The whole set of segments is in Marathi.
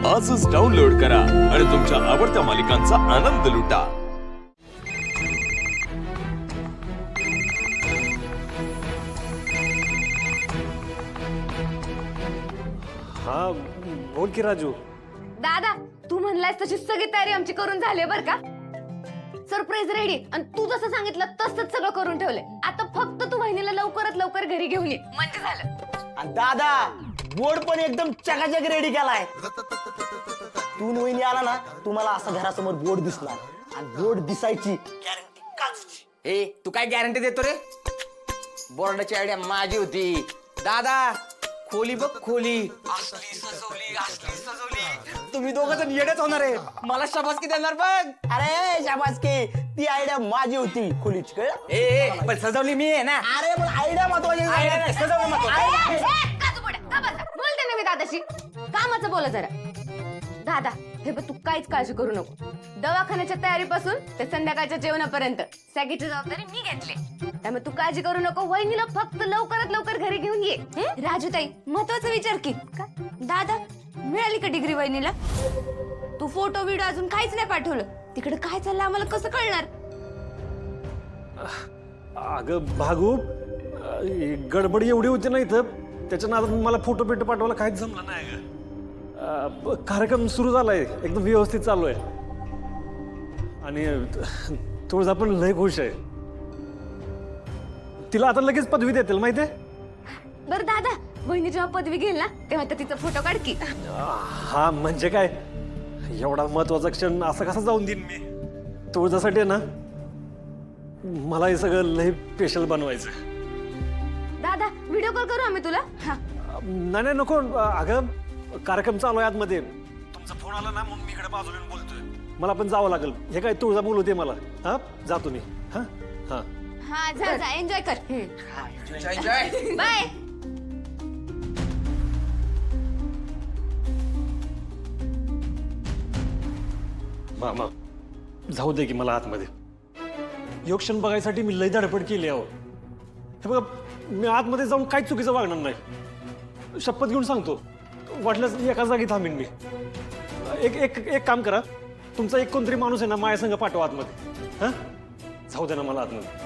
आजच डाउनलोड करा आणि तुमच्या आवडत्या मालिकांचा आनंद लुटा। हा बोल की राजू। दादा तू म्हणलास तशी सगळी तयारी आमची करून झाली बर का? सरप्राईज रेडी आणि तू जसं सांगितलं तसंच सगळं करून ठेवलंय। आता फक्त तू वहिनीला लवकरात लवकर घरी घेऊन ये म्हणजे झालं। आणि दादा बोर्ड पण एकदम चकाचक रेडी केलाय। तू वहिनी आला ना तुम्हाला असा घरासमोर बोर्ड दिसणार आणि बोर्ड दिसायची गॅरंटी कालची। ए तू काय गॅरंटी देतो रे? बोर्डाची आयडिया माझी होती दादा। खोली बघ खोली असली सजवली तुम्ही दोघं जण येडेच होणार आहे। मला शाबासकी देणार बघ। अरे शाबासकी ती आयडिया माझी होती खोलीची कळलं? ए पण सजवली मी आहे ना। अरे पण आयडिया महत्वाची आयडिया सजवली महत्वाची। बोलते ना मी दादाशी कामाचं बोला जरा। दादा हे बघ तू काहीच काळजी करू नको। दवाखान्याच्या तयारीपासून ते संध्याकाळच्या जेवणापर्यंत सगळीची जबाबदारी मी घेतली। त्यामुळे तू काळजी करू नको। वहिनीला फक्त लवकरात लवकर घरी घेऊन ये। राजूताई महत्वाचा विचार की का दादा मिळाली का डिग्री वहिनीला? तू फोटो व्हिडिओ अजून काहीच नाही पाठवलं। तिकडे काय चाललं आम्हाला कसं कळणार? अगं भागू गडबड एवढी होती नाही तर त्याच्या नादात मला फोटो बिटो पाठवायला काहीच जमलं नाही ग। कार्यक्रम सुरू झालाय एकदम व्यवस्थित चालू आहे आणि तुळजा पण लय खुश आहे। तिला आता लगेच पदवी देतील माहितीये? बरं दादा वहिनी जेव्हा पदवी घेईल ना तेव्हा तर तिचा फोटो काढ की। हा म्हणजे काय एवढा महत्वाचा क्षण असं कसं जाऊन देईन मी? तुळजासाठी आहे ना मला हे सगळं लय स्पेशल बनवायचं। दादा व्हिडिओ कॉल करू आम्ही तुला? हा नाही नाही नको। अगं कार्यक्रम चालू आहे आतमध्ये तुमचा फोन आला ना मग मी इकडे बाजूला येऊन बोलतोय। मला पण जावं लागेल। हे काय तुळजा बोलवते मला। हा जातो मी। हा हा हा जा जा एन्जॉय कर। Enjoy bye. मामा जाऊ दे की मला आतमध्ये। योग क्षण बघायसाठी मी लय धडपड केली अहो। हे बघा मी आतमध्ये जाऊन काही चुकीचं वागणार नाही। शपथ घेऊन सांगतो वाटल्यास एका जागी थांबीन मी। एक एक एक काम करा तुमचा एक कोणतरी माणूस आहे ना माझ्या संग पाठवा आतमध्ये। हा जाऊ दे ना मला आतमध्ये।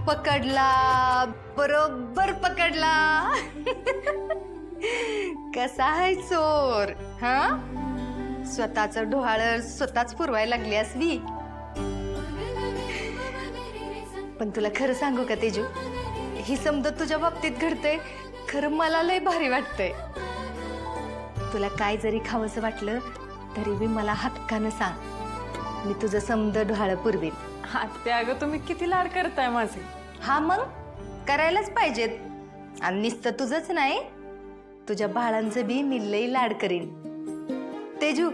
पकडला बरोबर पकडला। कसा आहे चोर? हा स्वतःच डोहाळ स्वतःच पुरवायला लागली असली। पण तुला खरं सांगू का तेजू ही समज तुझ्या बाबतीत घडतंय खरं मला लय भारी वाटतंय। तुला काय जरी खावंसं वाटलं तरी बी मला हक्कानं सांग मी तुझं समज डोहाळ पुरवीन। आत्या अगं तुम्ही किती लाड करताय माझे। हा मग करायलाच पाहिजेत। आणि नुसतं तुझंच नाही तुझ्या बाळांचं बी मी लई लाड करीन। तेजू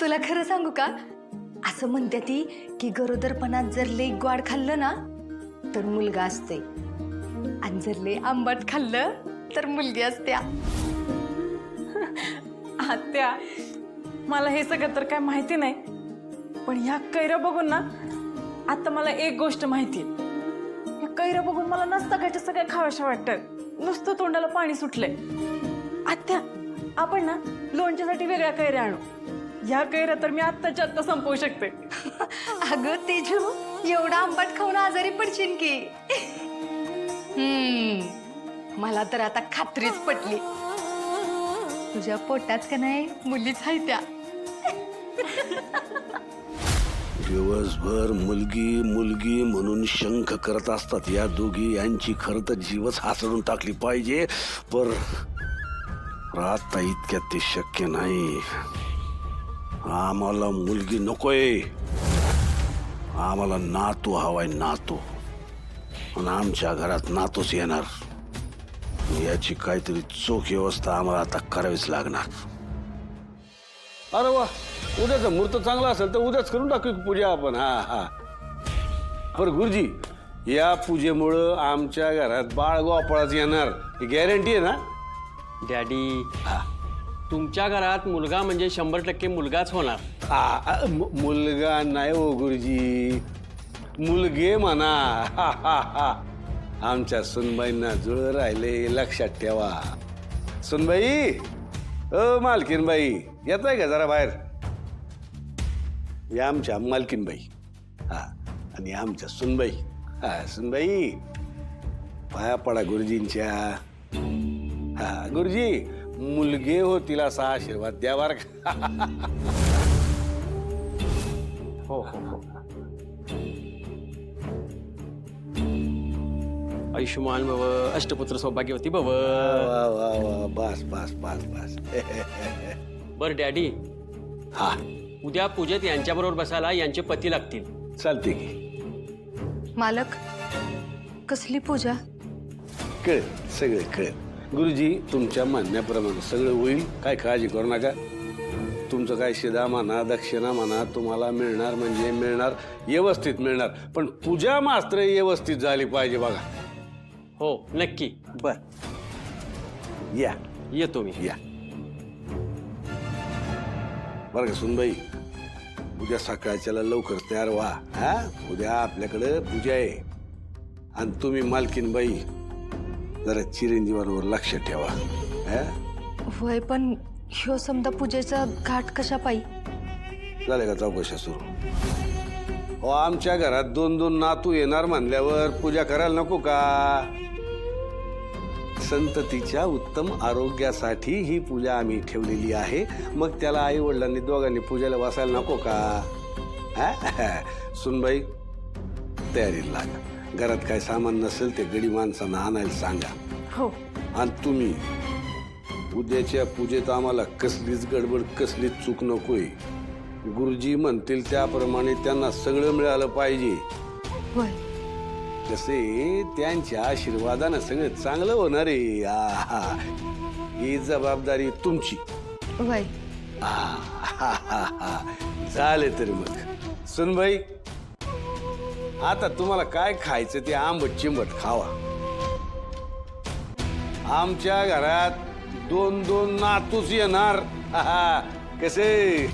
तुला खरं सांगू का असं म्हणते ती की गरोदरपणात जर लई गोड खाल्लं ना तर मुलगा असते आणि जर लई आंबट खाल्लं तर मुलगी असत्या। आत्या मला हे सगळं तर काय माहिती नाही पण ह्या कैऱ्या बघून ना आता मला एक गोष्ट माहिती। ह्या कैऱ्या बघून मला नसतं सगळ्या खाव्याशा वाटतं। नुसतं तोंडाला पाणी सुटलंय। आत्या आपण ना लोणच्यासाठी वेगळ्या कैऱ्या आणू। ह्या कैऱ्या तर मी आत्ताच्या आत्ता संपवू शकते। अगं तेजू एवढा आंबट खाऊन आजारी पडशील की? मला तर आता खात्रीच पटली तुझ्या पोटात का नाही मुलीच आहे त्या। दिवसभर मुलगी मुलगी म्हणून शंख करत असतात या दोघी। यांची खरं तर जीवच हासडून टाकली पाहिजे पर आता इतक्यात ते शक्य नाही। आम्हाला मुलगी नकोय आम्हाला नातू हवाय नातू आणि आमच्या घरात नातूच येणार। याची काहीतरी चोख व्यवस्था आम्हाला आता करावीच लागणार। अरे वा उद्याचा मुहूर्त चांगला असेल तर उद्याच करून टाकू पूजा आपण। हा हा बरं गुरुजी या पूजेमुळं आमच्या घरात बाळ गोपाळाच येणार ही गॅरंटी आहे ना? डॅडी तुमच्या घरात मुलगा म्हणजे 100% मुलगाच होणार. मुलगा नाही हो गुरुजी, मुलगे म्हणा. आमच्या सुनबाईंना जुळ राहिले, लक्षात ठेवा. सुनबाई, ओ मालकीनबाई, येत आहे का जरा बाहेर? या आमच्या मालकीनबाई, हा, आणि आमच्या सुनबाई. हा सुनबाई, पाया पडा गुरुजींच्या. हा गुरुजी, मुलगे होतील असा आशीर्वाद द्या बरं का. हो हो हो. आयुष्यमान भव, अष्टपुत्र सौभाग्यवती भव. वा वा वा, बस बस बस बस. बर डॅडी, हा उद्या पूजेत यांच्याबरोबर बसायला यांचे पती लागतील. चालते की. मालक, कसली पूजा? कळेल, सगळं कळेल. गुरुजी, तुमच्या म्हणण्याप्रमाणे सगळं होईल, काय काळजी करू नका. तुमचं काय शिदा म्हणा, दक्षिणा म्हणा, तुम्हाला मिळणार म्हणजे मिळणार, व्यवस्थित मिळणार. पण पूजा मात्र व्यवस्थित झाली पाहिजे बघा. हो नक्की. बर, या येतो मी. या. बरं का सुनबाई, उद्या सकाळच्याला लवकर तयार व्हा. हा, उद्या आपल्याकडे पूजा आहे. आणि तुम्ही मालकीनबाई जरा चिरंजीवांवर लक्ष ठेवा. हा, होय, पण ह्यो समजा पूजेचा घाट कशा पायी? झाले का चौकशा सुरू? हो, आमच्या घरात 2-2 नातू येणार म्हणल्यावर पूजा करायला नको का? संततीच्या उत्तम आरोग्यासाठी ही पूजा आम्ही ठेवलेली आहे. मग त्याला आई वडिलांनी दोघांनी पूजेला बसायला नको का? हा? सुनबाई, तयारीला लागा. घरात काय सामान नसेल ते गडी माणसांना आणायला सांगा. हो. आणि तुम्ही उद्याच्या पूजेत आम्हाला कसलीच गडबड, कसलीच चूक नकोय. गुरुजी म्हणतील त्याप्रमाणे त्यांना सगळं मिळालं पाहिजे. होय. तसे त्यांच्या आशीर्वादानं सगळं चांगलं होणार आहे. आहा, ही जबाबदारी तुमची. होय. झाले तरी मग. सुनबाई, आता तुम्हाला काय खायचं ते आंबट चिंबट खावा. आमच्या घरात 2-2 नातूच येणार. कसे?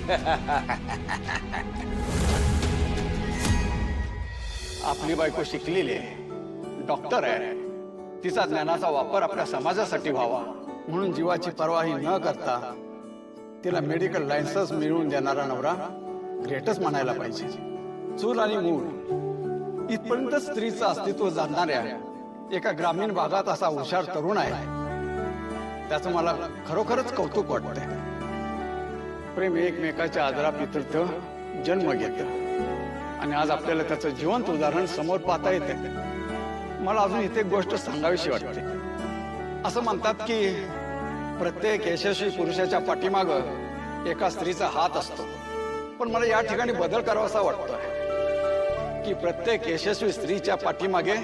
आपली बायको शिकलेली आहे, डॉक्टर आहे. तिचा ज्ञानाचा वापर आपल्या समाजासाठी व्हावा म्हणून जीवाची पर्वाही न करता तिला मेडिकल लायसन्स मिळवून देणारा नवरा ग्रेटच म्हणायला पाहिजे. चूल आणि मूल इथपर्यंत स्त्रीचं अस्तित्व जाणणाऱ्या एका ग्रामीण भागात असा हुशार तरुण आहे. त्याचं मला खरोखरच कौतुक वाटतंय. प्रेम एकमेकाच्या आदरापितर्थ जन्म घेतं आणि आज आपल्याला त्याचं जिवंत उदाहरण समोर पाहता येते. मला अजून इथे एक गोष्ट सांगावीशी वाटते. असं म्हणतात की प्रत्येक यशस्वी पुरुषाच्या पाठीमाग एका स्त्रीचा हात असतो. पण मला या ठिकाणी बदल करावासा वाटतोय की प्रत्येक यशस्वी स्त्रीच्या पाठीमागे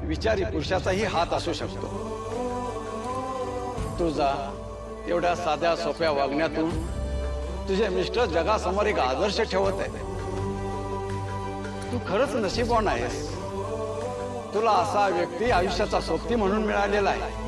विचारी पुरुषाचाही हात असू शकतो. तुझा एवढ्या साध्या सोप्या वागण्यातून तुझे मिस्टर जगासमोर एक आदर्श ठेवत आहे. तू खरंच नशीबवान आहेस. तुला असा व्यक्ती आयुष्याचा सोबती म्हणून मिळालेला आहे.